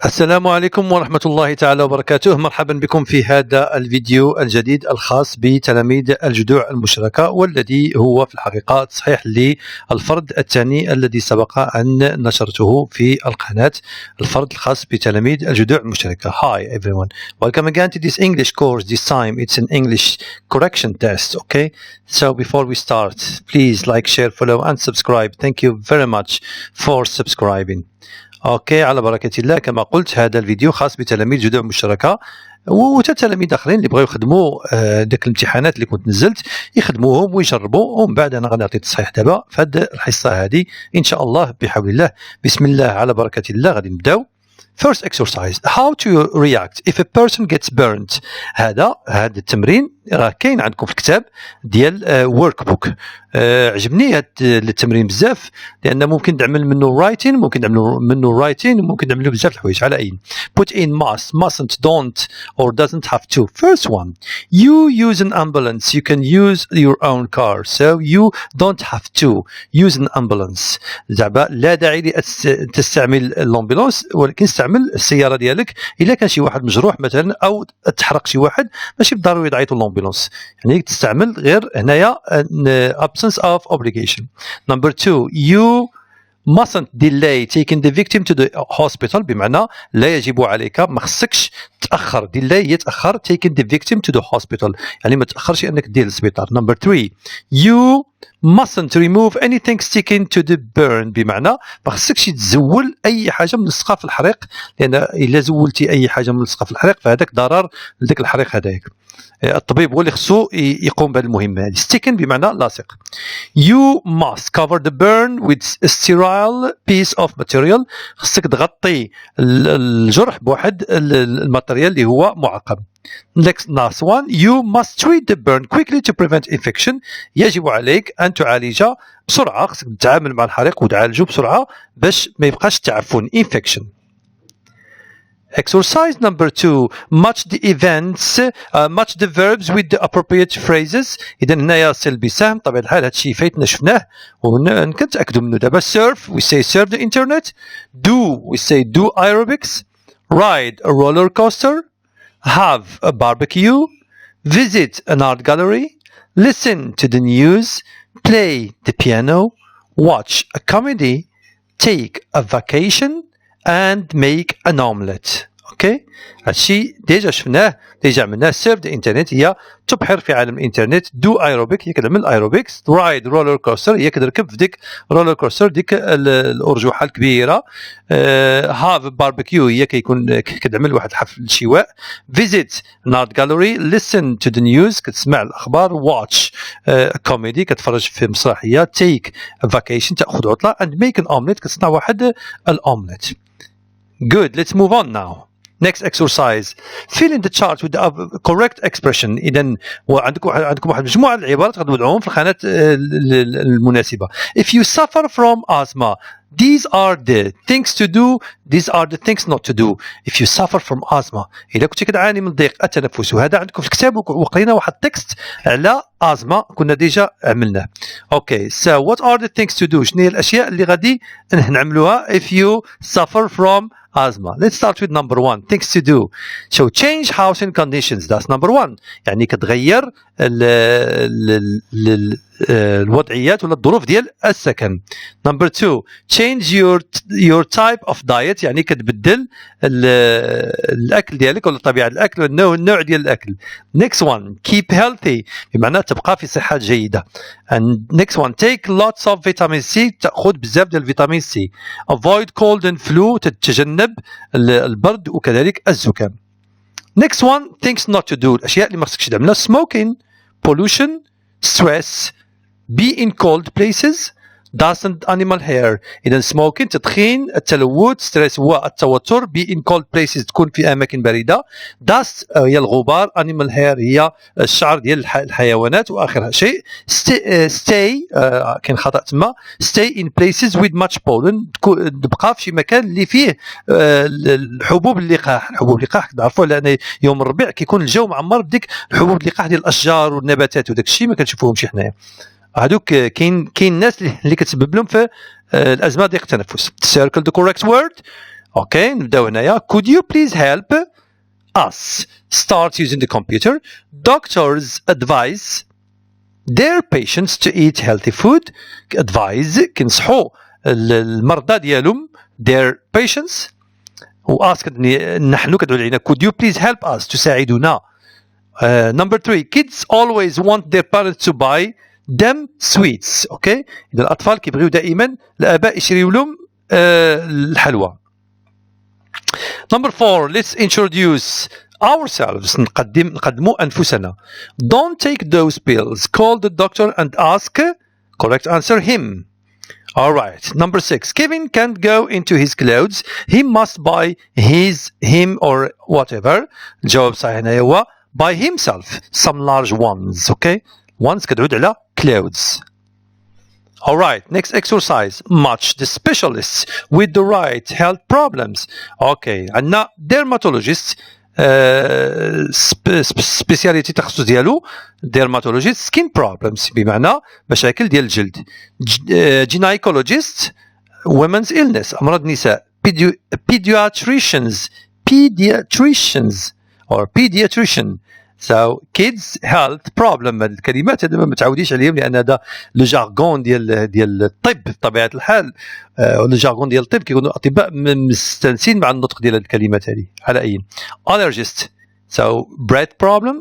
السلام عليكم ورحمة الله تعالى وبركاته. مرحبا بكم في هذا الفيديو الجديد الخاص بتلاميذ الجذوع المشتركة، والذي هو في الحقيقة تصحيح للفرد الثاني الذي سبق أن نشرته في القناة، الفرد الخاص بتلاميذ الجذوع المشتركة. Hi everyone, welcome again to this English course. This time it's an English correction test. Okay, so before we start, please like, share, follow and subscribe. Thank you very much for subscribing. اوكي، على بركه الله. كما قلت هذا الفيديو خاص بتلاميذ جذوع مشتركه وتلاميذ اخرين اللي بغاو يخدموا ديك الامتحانات اللي كنت نزلت يخدموهم ويجربوا، ومن بعد انا غنعطي تصحيح دابا في هذه الحصه هذه ان شاء الله بحول الله. بسم الله على بركه الله غادي نبداو. First exercise, how to react if a person gets burnt. هذا التمرين راه كاين عندكم في الكتاب ديال work book. عجبني هذا التمرين بزاف، لان ممكن نعمل منه writing، ممكن نعمل منه writing، ممكن نعملوا بزاف الحوايج. على اي put in must, mustn't, don't or doesn't have to. First one, you use an ambulance, you can use your own car, so you don't have to use an ambulance. زعما لا داعي تستعمل الامبولانس، ولكن استعمل السياره ديالك الا كان شي واحد مجروح مثلا او تحرق شي واحد، ماشي بالضروري تعيطوا الامبولانس، يعني تستعمل غير هنايا absence of obligation. Number two, you mustn't delay taking the victim to the hospital. بمعنى لا يجب عليك، ما خصكش تأخر. delay يتأخر، taking the victim to the hospital يعني ما تأخرش أنك دير للسبيطار. Number three, you mustn't remove anything sticking to the burn. بمعنى ما خصكش تزول أي حاجة ملصقة في الحريق، لأن إلا زولتي أي حاجة ملصقة في الحريق فهذاك ضرر لذاك الحريق هذاك. الطبيب هو اللي خصو يقوم بهذه المهمه هذه. sticking بمعنى لاصق. You must cover the burn with a sterile piece of material. خصك تغطي الجرح بواحد الماتيريال اللي هو معقم. Last one, you must treat the burn quickly to prevent infection. يجب عليك أن تعالج بسرعة، خصك تتعامل مع الحريق وتعالجه بسرعة باش ما يبقاش تعفن infection. Exercise number two, match the events, match the verbs with the appropriate phrases. إذا هنايا سلبي سهم، طبيعة الحال هادشي فايتنا شفناه ونكنتأكدوا منه دابا. surf we say surf the internet. do we say do aerobics. ride a roller coaster. have a barbecue. visit an art gallery. listen to the news. play the piano. watch a comedy. take a vacation and make an omelette. اوكي، هادشي ديجا شفناه، ديجا عملناه. سيرف ذا انترنت هي تبحر في عالم الانترنت. دو ايروبيك هي كتعمل ايروبيكس. رايد رولر كوستر هي كتركب في ديك رولر كوستر ديك الارجوحه الكبيره. هاف باربيكيو هي كيكون كتعمل واحد حفل شواء. فيزيت نارت جاليري. ليسن تو ذا نيوز كتسمع الاخبار. واتش كوميدي كتفرج في مسرحيه. تيك فاكيشن تاخذ عطله. اند ميك ان اومليت كتصنع واحد الاومليت. Good, let's move on now. Next exercise, fill in the chart with the correct expression. إذا عندكم واحد مجموعة العبارات غتوضعوهم في الخانات المناسبة. If you suffer from asthma, these are the things to do, these are the things not to do. If you suffer from asthma، إذا كنت كتعاني من ضيق التنفس، وهذا عندكم في الكتاب وقرينا واحد تكست على asthma كنا ديجا عملناه. Okay, so what are the things to do؟ شنو هي الأشياء اللي غادي نعملوها if you suffer from asthma. Let's start with number one, things to do. So change housing conditions, that's number one. يعني كتغير الوضعيات ولا الظروف ديال السكن. Number two, change your type of diet. يعني كتبدل الأكل ديالك ولا طبيعة الأكل ولا النوع ديال الأكل. Next one, keep healthy بمعنى تبقى في صحة جيدة. And next one, take lots of vitamin C. تأخذ بزاف ديال الفيتامين سي. Avoid cold and flu. تتجنب البرد وكذلك الزكام. Next one, things not to do. الأشياء اللي ما خصكش تعملها. smoking, pollution, stress, be in cold places, dust and animal hair. إذا smoking تدخين، التلوث، stress هو التوتر، be in cold places تكون في أماكن باردة، dust هي الغبار، animal hair هي الشعر ديال الحيوانات، وآخر شيء stay كاين خطأ تما، stay in places with much pollen. تبقى في شي مكان اللي فيه الحبوب اللقاح. الحبوب اللقاح تعرفوا لأن يوم الربيع كيكون الجو معمر بديك الحبوب اللقاح ديال الأشجار والنباتات، وداك الشيء ما كنشوفوهمش حنايا. هذوك كاين ناس اللي كتسبب لهم في الازمه ديال التنفس. circle the correct word اوكي نبداو هنايا. could you please help us start using the computer. Doctors advise their patients to eat healthy food. advise كنصحوا المرضى ديالهم their patients. و ask نحن كتدعو علينا could you please help us تساعدونا. number 3 kids always want their parents to buy them sweets. اوكي اذا الاطفال كيبغيو دائما الاباء يشريوا لهم الحلوى. number 4 let's introduce ourselves. نقدموا أنفسنا. don't take those pills. call the doctor and ask correct answer him. alright. number 6 Kevin can't go into his clothes. he must buy him or whatever. الجواب صحيح هنا هو by himself some large ones. okay ones كتعود على clothes. alright next exercise. match the specialists with the right health problems. okay عندنا dermatologist سبيسياليتي تخصص ديالو dermatologist skin problems بمعنى مشاكل ديال الجلد. gynecologist women's illness أمراض النساء. pediatricians or pediatrician so kids health problem. هذه الكلمات هذا ما متعوديش عليهم لان هذا لو جارغون ديال الطب بطبيعه الحال. لو جارغون ديال الطب كيكونوا الاطباء مستانسين مع النطق ديال هذه الكلمات هذه. على اي allergist so breath problem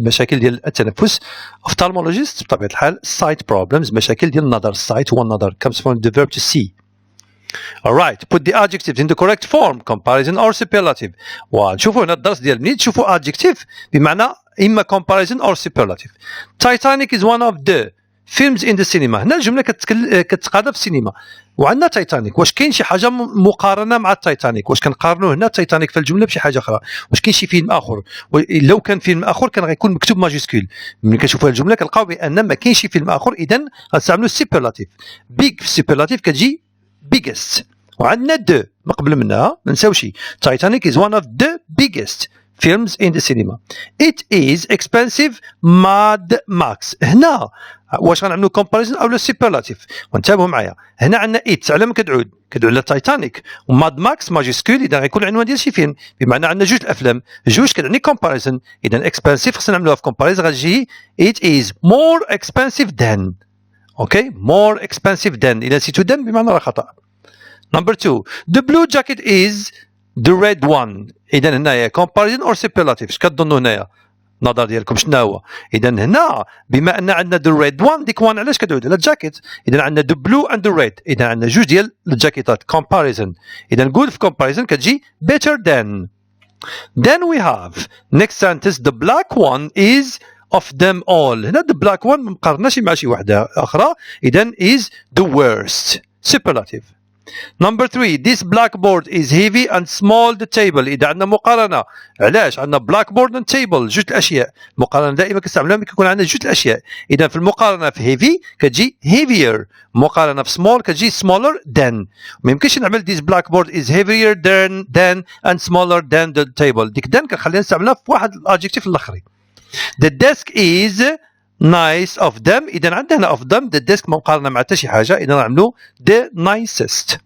مشاكل ديال التنفس. ophthalmologist بطبيعه الحال sight problems مشاكل ديال النظر. sight هو النظر comes from the verb to see. alright put the adjectives in the correct form comparison or superlative. ونشوفوا هنا الدرس ديال منين تشوفوا adjective بمعنى إما comparison or superlative. Titanic is one of the films in the cinema. هنا الجملة كتقاضى في السينما وعندنا تايتانيك. واش كاين شي حاجة مقارنة مع التايتانيك؟ واش كنقارنوا هنا التايتانيك في الجملة بشي حاجة أخرى؟ واش كاين شي فيلم آخر؟ لو كان فيلم آخر كان غيكون مكتوب ماجيسكول. ملي كنشوفوا الجملة كنلقاو بأن ما كاينش شي فيلم آخر إذا غنستعملوا superlative. big في superlative كتجي biggest. وعندنا the ما قبل منها ما نساوش. Titanic is one of the biggest films in the cinema. It is expensive. Mad Max. هنا واش غنعملوا comparison او superlative؟ وانتبهوا معايا هنا عندنا it على ما كتعود على تايتانيك وماد ماكس ماجيسكول اذا غيكون العنوان ديال شي فيلم بمعنى عندنا جوج الافلام جوج كتعني comparison. اذا expensive خصنا نعملوها في comparison غتجي it is more expensive than. اوكي more expensive than. اذا نسيتو than بمعنى راه خطا. number 2 the blue jacket is the red one. اذا هنايا comparison or superlative؟ اش كتظنوا هنايا النظر ديالكم شنو هو؟ اذا هنا بما ان عندنا the red one ديك one علاش كتعود على الجاكيت؟ اذا عندنا the blue and the red. اذا عندنا جوج ديال الجاكيتات comparison. اذا نقول في comparison كتجي better than. then we have next sentence the black one is of them all. هنا the black one ما مقارناش مع شي وحده اخرى اذا is the worst superlative. number 3 this blackboard is heavy and small the table. اذا عندنا مقارنه علاش عندنا blackboard and table جوج الاشياء. المقارنه دائما كنستعملوها ملي كيكون عندنا جوج الاشياء. اذا في المقارنه في heavy كتجي heavier. مقارنه في small كتجي smaller than. ما يمكنش نعمل this blackboard is heavier than and smaller than the table. ديك than كنخليها نستعملها في واحد الادجكتيف الاخري. the desk is nice of them. اذا عندنا هنا of them the desk ما مقارنه مع حتى شي حاجه اذا نعملوا the nicest.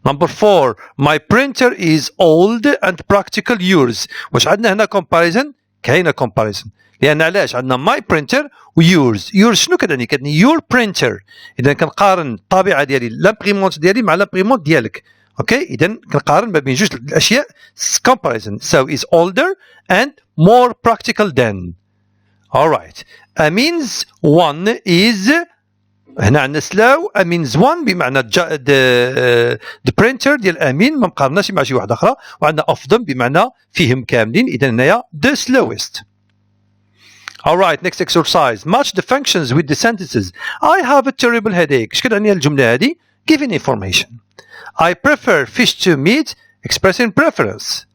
number 4 my printer is old and practical yours. واش عندنا هنا comparison؟ كاينه comparison لان علاش عندنا my printer و yours شنو كتعني؟ كتعني your printer. اذا كنقارن الطابعه ديالي لامبريمونت ديالي مع لامبريمونت ديالك. اوكي اذا كنقارن ما بين جوج الاشياء comparison. so is older and more practical than. alright Amin's one is هنا عندنا سلاو Amin's one بمعنى the printer ديال امين ما مقارناش مع شي واحده اخرى وعندنا of them بمعنى فيهم كاملين اذا هنايا the slowest. alright next exercise match the functions with the sentences. I have a terrible headache. اش كتعني الجمله هذه؟ giving information. I prefer fish to meat expressing preference.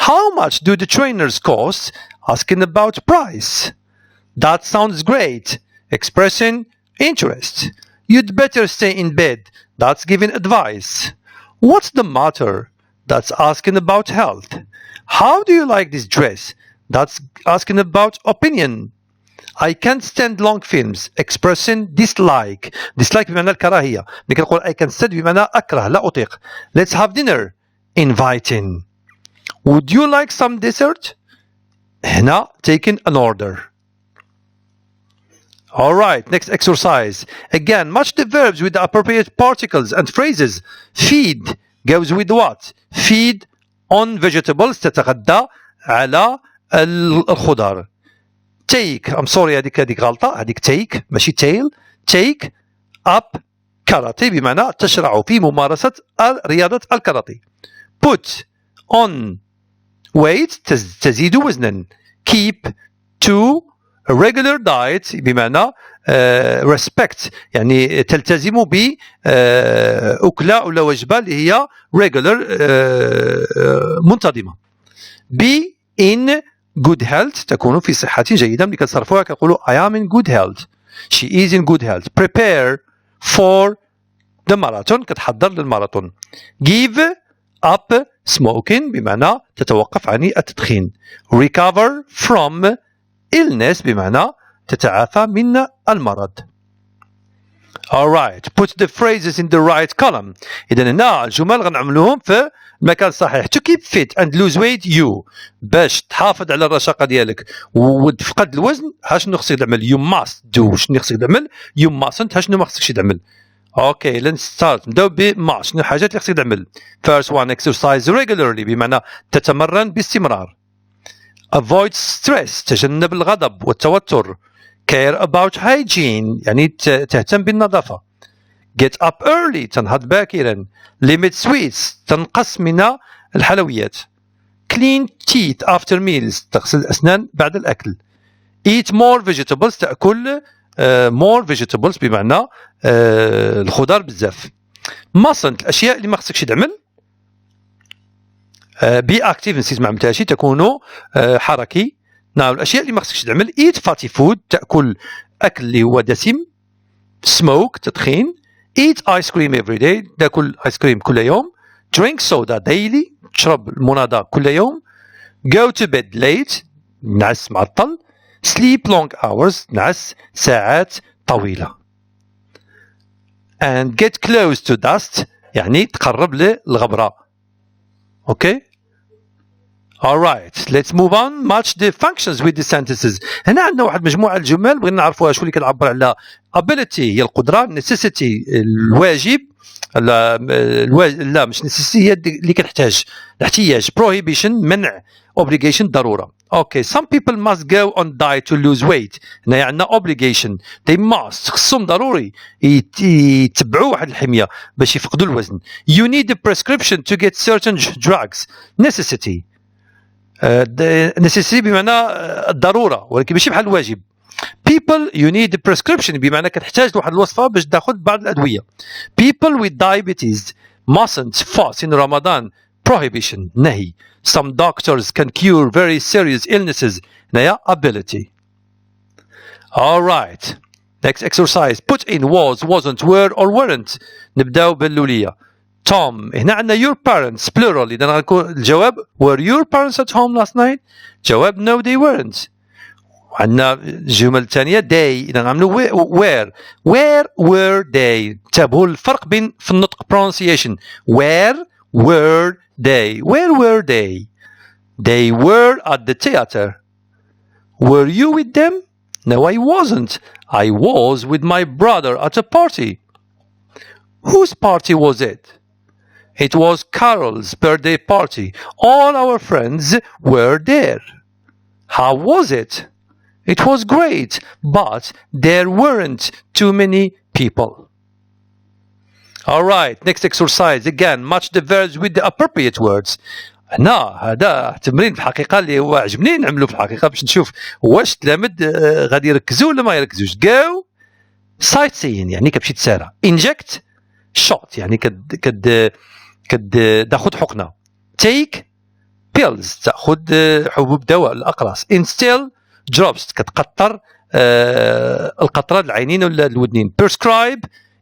how much do the trainers cost asking about price. that sounds great expressing interest. you'd better stay in bed. that's giving advice. what's the matter? that's asking about health. how do you like this dress? that's asking about opinion. I can't stand long films expressing dislike بمعنى الكراهية. ملي كنقول I can't stand بمعنى أكره لا أطيق. let's have dinner inviting. Would you like some dessert? هنا taking an order. Alright, next exercise. Again, match the verbs with the appropriate particles and phrases. Feed goes with what? Feed on vegetables. تتغدى على الخضار. Take, I'm sorry هذيك غلطة. هذيك take ماشي tail. Take up كاراتيه بمعنى تشرع في ممارسة رياضة الكاراتيه. Put on weight تزيد وزنا. Keep to a regular diet بمعنى respect يعني تلتزم بأكلة ولا وجبة اللي هي regular منتظمة. Be in good health تكون في صحة جيدة. ملي كتصرفوها كنقولوا I am in good health. She is in good health. Prepare for the marathon كتحضر للماراثون. Give up smoking بمعنى تتوقف عن التدخين. Recover from illness بمعنى تتعافى من المرض. Alright, put the phrases in the right column. إذا هنا الجمل غنعملوهم في المكان الصحيح. To keep fit and lose weight you. باش تحافظ على الرشاقة ديالك وتفقد الوزن هاشنو خصك تعمل. You must do. شنو خصك تعمل؟ You mustn't. هاشنو ما خصكش تعمل. اوكي let's start. نبداو بما شنو الحاجات اللي خصك تعمل. First one, exercise regularly بمعنى تتمرن باستمرار. Avoid stress تجنب الغضب والتوتر. Care about hygiene يعني تهتم بالنظافة. Get up early تنهض باكرا. Limit sweets تنقص من الحلويات. Clean teeth after meals تغسل الأسنان بعد الأكل. Eat more vegetables تأكل more vegetables بمعنى الخضار بزاف. Mustn't الأشياء اللي ما خصكش تعمل. be active نسيت ما عملتهاش تكون حركي. نعم الأشياء اللي ما خصكش تعمل. eat fatty food تأكل أكل اللي هو دسم. smoke تدخين. eat ice cream every day تأكل آيس كريم كل يوم. drink soda daily تشرب المناضة كل يوم. go to bed late نعس معطل. sleep long hours نعس ساعات طويلة. and get close to dust يعني تقرب للغبرة. اوكي alright let's move on. match the functions with the sentences. هنا عندنا واحد مجموعة الجمل بغينا نعرفوها شو اللي كتعبر على ability هي القدرة. necessity الواجب لا مش necessity هي اللي كنحتاج الاحتياج. prohibition منع. obligation ضرورة. okay some people must go on diet to lose weight. هنا عندنا obligation they must خصهم ضروري يتبعوا واحد الحمية باش يفقدوا الوزن. you need a prescription to get certain drugs. necessity necessity بمعنى الضرورة ولكن ماشي بحال الواجب. people you need a prescription بمعنى كتحتاج لواحد الوصفة باش تاخذ بعض الأدوية. people with diabetes mustn't fast in Ramadan. prohibition نهي. some doctors can cure very serious illnesses. هنايا ability. alright next exercise. put in was wasn't were or weren't. نبداو باللولية. Tom هنا عندنا your parents plural إذا غنكون الجواب were your parents at home last night. جواب no they weren't. عندنا الجمل الثانية they إذا غنعملوا where were they. انتبهوا الفرق بين في النطق pronunciation. where were they. where were they. they were at the theater. were you with them. no I wasn't. I was with my brother at a party. whose party was it. it was Carol's birthday party. all our friends were there. how was it. it was great but there weren't too many people. alright next exercise. again match the verbs with the appropriate words. هنا هذا تمرين في الحقيقة اللي هو عجبني نعملو في الحقيقة باش نشوف واش التلاميذ غادي يركزوا ولا ما يركزوش. go sightseeing يعني كتمشي تسارع. inject shot يعني تاخذ حقنة. take pills تاخذ حبوب دواء الأقراص. instill drops كتقطر القطرة العينين ولا الودنين. prescribe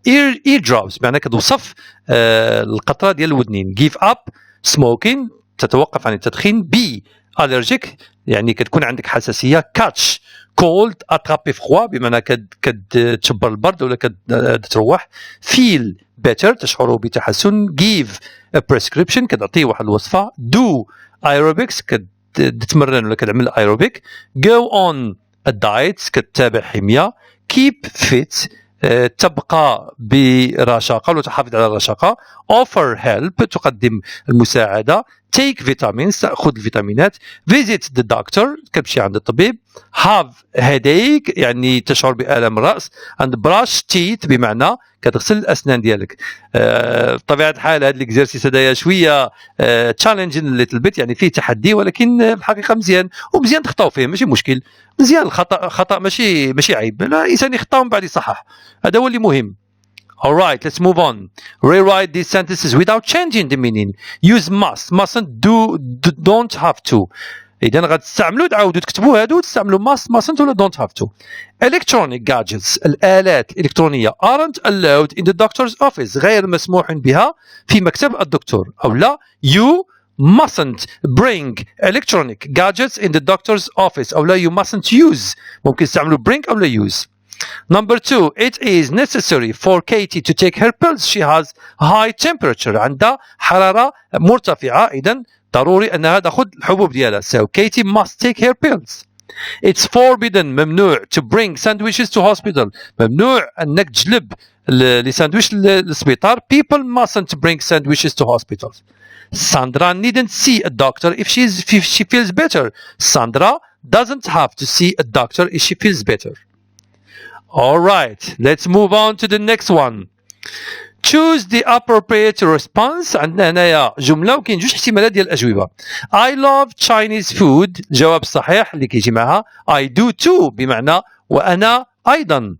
ear drops معنى كتوصف القطرة ديال الودنين. give up smoking تتوقف عن التدخين. be allergic يعني كتكون عندك حساسيه. catch cold attraper froid بمعنى كتشبر البرد ولا كتروح. feel better تشعر بتحسن. give a prescription كتعطيه واحد الوصفه. do aerobics كتتمرن ولا كتعمل aerobic. go on a diet كتتابع حميه. keep fit تبقى برشاقة ولا تحافظ على الرشاقة. offer help تقدم المساعدة. take vitamins تأخذ الفيتامينات. visit the doctor كتمشي عند الطبيب. have headache يعني تشعر بآلام الرأس. and brush teeth بمعنى كتغسل الأسنان ديالك. بطبيعة الحال هذا الاكزرسيس هذايا شوية تشالنجين ليتل بيت يعني فيه تحدي ولكن الحقيقة مزيان ومزيان تخطاو فيه ماشي مشكل. مزيان الخطأ ماشي عيب. الإنسان يخطأ ومن بعد يصحح هذا هو اللي مهم. Alright, let's move on. Rewrite these sentences without changing the meaning. Use must, mustn't, don't have to. إذا غتستعملوا تعاودوا تكتبوا هادو تستعملوا mustn't ولا don't have to. Electronic gadgets الآلات الإلكترونية aren't allowed in the doctor's office غير مسموح بها في مكتب الدكتور أو لا. You mustn't bring electronic gadgets in the doctor's office أو لا you mustn't use. ممكن تستعملوا bring أو لا use. Number 2, it is necessary for Katie to take her pills. She has high temperature. عندها حرارة مرتفعة إذن ضروري أنها تأخذ الحبوب ديالها. So Katie must take her pills. It's forbidden ممنوع to bring sandwiches to hospital. ممنوع أنك تجلب لساندويش للسبيطار. People mustn't bring sandwiches to hospitals. Sandra needn't see a doctor if she feels better. Sandra doesn't have to see a doctor if she feels better. Alright, let's move on to the next one. Choose the appropriate response. عندنا هنايا جملة وكاين جوج احتمالات ديال الأجوبة. I love Chinese food الجواب الصحيح اللي كيجي معها I do too بمعنى وأنا أيضا.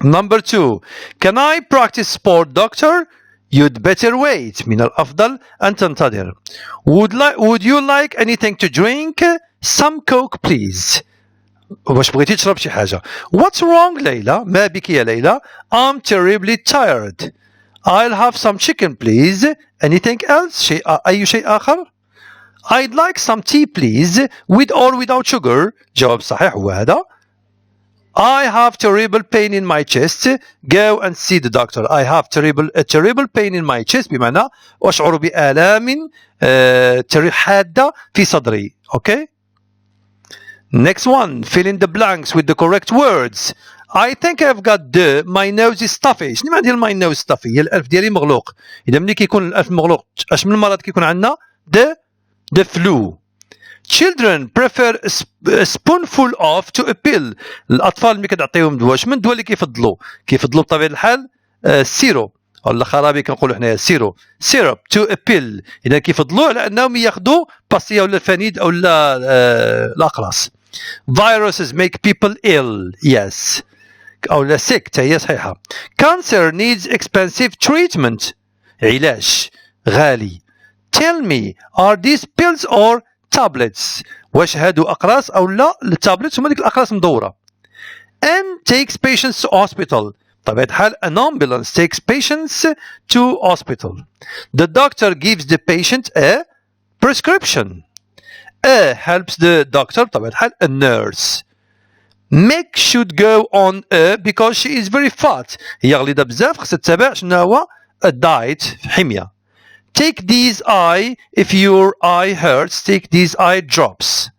Number 2, can I practice sport doctor? You'd better wait. من الأفضل أن تنتظر. Would you like anything to drink? Some Coke please. واش بغيتي تشرب شي حاجة. What's wrong ليلى؟ ما بك يا ليلى؟ I'm terribly tired. I'll have some chicken please. Anything else? أي شيء آخر؟ I'd like some tea please with or without sugar. جواب صحيح هو هذا. I have terrible pain in my chest. Go and see the doctor. I have a terrible pain in my chest بمعنى أشعر بآلام حادة في صدري. Okay? Next one, fill in the blanks with the correct words. I think I've got my nose is stuffy. شنو معنى ديال my nose stuffy؟ هي الألف ديالي مغلوق. إذا ملي كيكون الألف مغلوق اش من المرض كيكون عندنا؟ the flu. Children prefer a spoonful of to a pill. الأطفال ملي كتعطيهم دواء اش من الدواء اللي كيفضلوا بطبيعة الحال السيرو ولا خرابي كنقولوا حنايا syrup to a pill. إذا كيفضلوا على أنهم ياخذوا باستيا ولا الفنيد أو لا الأقراص. Viruses make people ill. Yes. أو لا sick هي صحيحة. Cancer needs expensive treatment. علاج غالي. Tell me, are these pills or tablets? واش هادو أقراص أو لا التابلتس هما ديك الأقراص مدورة. And takes patients to hospital. طبيعة الحال an ambulance takes patients to hospital. The doctor gives the patient a prescription. A helps the doctor طبيعة الحال a nurse. Meg should go on a because she is very fat. هي غليظة بزاف خصها تتبع شنو هو a diet حمية. Take these eye if your eye hurts. Take these eye drops.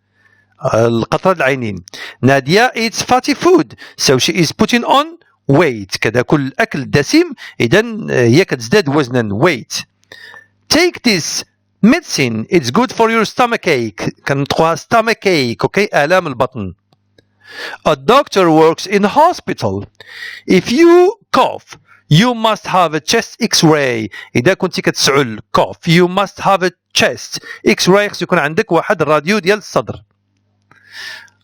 القطرة العينين. Nadia eats fatty food so she is putting on weight. كذا كل أكل دسم إذن هي كتزداد وزنا weight. Take this medicine. It's good for your stomachache. كنطقوها stomachache. Okay, آلام البطن. A doctor works in a hospital. If you cough, you must have a chest X-ray. إذا كنتي كتسعل cough, you must have a chest X-ray. خص يكون عندك واحد الراديو ديال الصدر.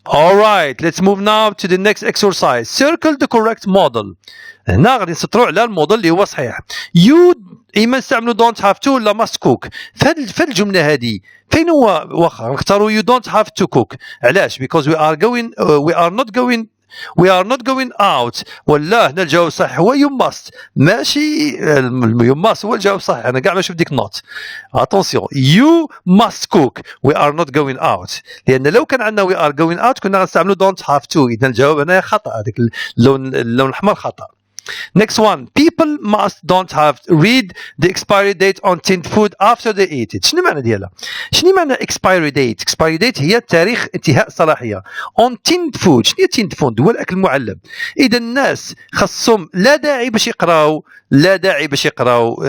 Alright, let's move now to the next exercise. Circle the correct model. هنا غادي نسطروا على الموديل اللي هو صحيح. You إما نستعملوا don't have to ولا must cook. في الجملة هذه فين هو واخا نختاروا you don't have to cook. علاش؟ Because we are not going We are not going out. ولا هنا الجواب الصحيح هو you must. ماشي you must هو الجواب الصحيح. أنا قاعد ما أشوف ديك not. Attention. You must cook. We are not going out. لأن لو كان عندنا we are going out كنا غنستعملوا don't have to. إذا الجواب هنا خطأ. هذاك اللون الأحمر خطأ. Next one. People don't have to read the expiry date on tinned food after they eat it. شنو معنى ديالها؟ شنو معنى expiry date؟ expiry date هي تاريخ انتهاء الصلاحية. On tinned food. شنو هي tinned food؟ هو الأكل المعلب. إذا الناس خصهم لا داعي باش يقراو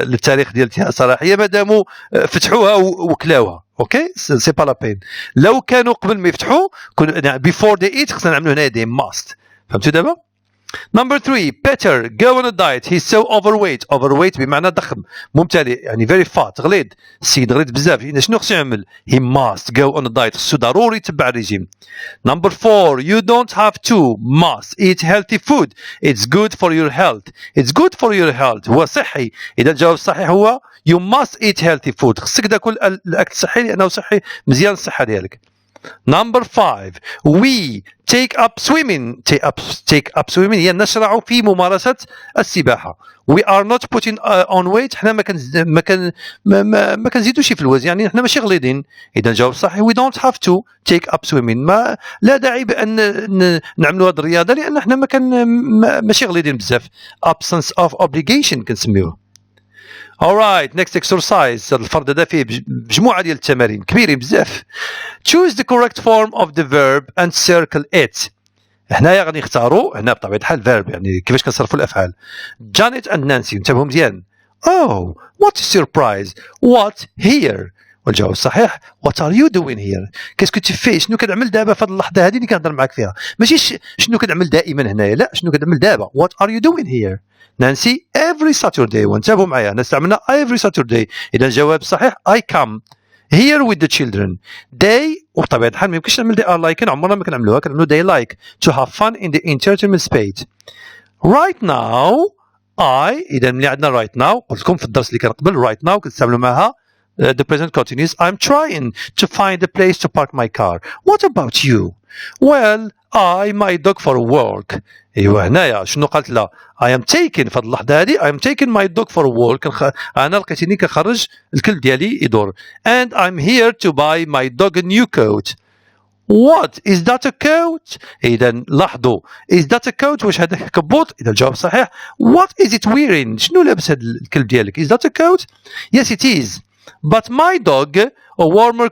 للتاريخ ديال انتهاء الصلاحية مادامو فتحوها وكلاوها. اوكي سي با لا بين. لو كانوا قبل ما يفتحوا before they eat خصنا نعملوا هنا they must. فهمتوا دابا؟ Number 3. Peter go on a diet. He's so overweight. Overweight بمعنى ضخم ممتلئ يعني very fat غليظ. السيد غليظ بزاف. إذا شنو خصو يعمل؟ He must go on a diet. خصو ضروري يتبع الريجيم. Number 4. You don't have to must eat healthy food. It's good for your health. It's good for your health. هو صحي. إذا الجواب الصحيح هو you must eat healthy food. خصك تاكل الأكل الصحي لأنه صحي مزيان الصحة ديالك. Number 5. We take up swimming. Take up swimming هي نشرع في ممارسة السباحة. We are not putting on weight. حنا ما كنزيدوش في الوزن يعني حنا ماشي غليظين. إذا الجواب الصحيح we don't have to take up swimming. لا داعي بأن نعملوا هذه الرياضة لأن حنا ماشي غليظين بزاف. Absence of obligation كنسميوه. Alright, next exercise. الفرد هذا فيه مجموعة ديال التمارين كبيرين بزاف. Choose the correct form of the verb and circle it. هنايا غادي نختاروا هنا بطبيعة الحال verb يعني كيفاش كنصرفوا الأفعال. Janet and Nancy انتبهوا مزيان. Oh, what a surprise. What here. والجواب الصحيح what are you doing here. كاسكو tu fais شنو كتعمل دابا في هذه اللحظة هذه اللي كنهضر معاك فيها. ماشي شنو كتعمل دائما هنايا لا شنو كتعمل دابا. What are you doing here. نانسي every Saturday وانتبهوا معايا أنا استعملنا every Saturday. إذا الجواب الصحيح I come here with the children. They وبطبيعة الحال ما يمكنش نعمل they are like عمرنا ما كنعملوها كنعملوا they like to have fun in the entertainment space. Right now I إذا ملي عندنا right now قلت لكم في الدرس اللي كان قبل right now كنستعملوا معها the present continuous. I'm trying to find a place to park my car. What about you? Well I my dog for work. ايوا هنايا شنو قالت لها I am taking في هذه اللحظه هذه I am taking my dog for work. انا لقيتني كنخرج الكلب ديالي يدور. And I'm here to buy my dog a new coat. What is that a coat. اذا لاحظوا is that a coat واش هذا كبوط. اذا الجواب صحيح what is it wearing. شنو لابس هذا الكلب ديالك. Is that a coat. Yes it is. But my dog a warmer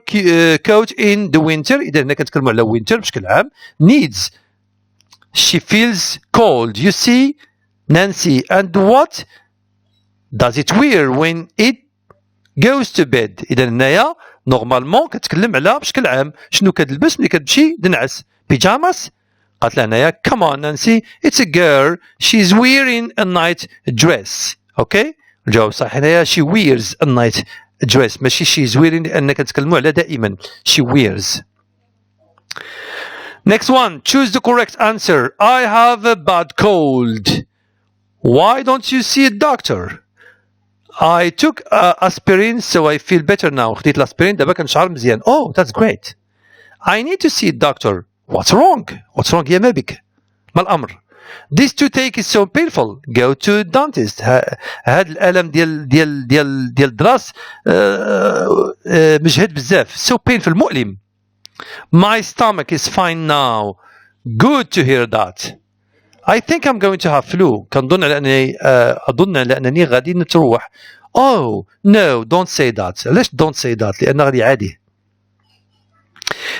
coat in the winter. إذا هنا كنتكلموا على winter بشكل عام. Needs. She feels cold. You see, Nancy. And what does it wear when it goes to bed. إذا هنايا نورمالمون كتكلم على بشكل عام شنو كتلبس ملي كتمشي تنعس. بيجاماس. قالت لها هنايا come on Nancy. It's a girl. She's wearing a night dress. Okay. الجواب الصحيح هنايا she wears a night dress ماشي she's wearing لأن كنتكلموا على دائما she wears. Next one. Choose the correct answer. I have a bad cold. Why don't you see a doctor? I took aspirin so I feel better now. خديت الاسبرين دابا كنشعر مزيان. Oh, that's great. I need to see a doctor. What's wrong? What's wrong يا ما بك؟ ما الأمر؟ This toothache is so painful. Go to dentist. هذا الألم ديال الدراس مجهد بزاف. So painful مؤلم. My stomach is fine now. Good to hear that. I think I'm going to have flu. كنظن على أنني أظن على أنني غادي نتروح. Oh no, don't say that. علاش don't say that؟ لأن غادي عادي.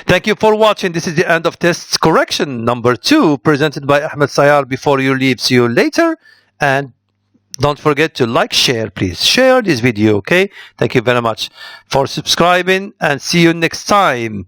Thank you for watching. This is the end of tests correction number 2 presented by Ahmed Sayar. Before you leave, see you later. And don't forget to like, share, please. Share this video, okay? Thank you very much for subscribing and see you next time.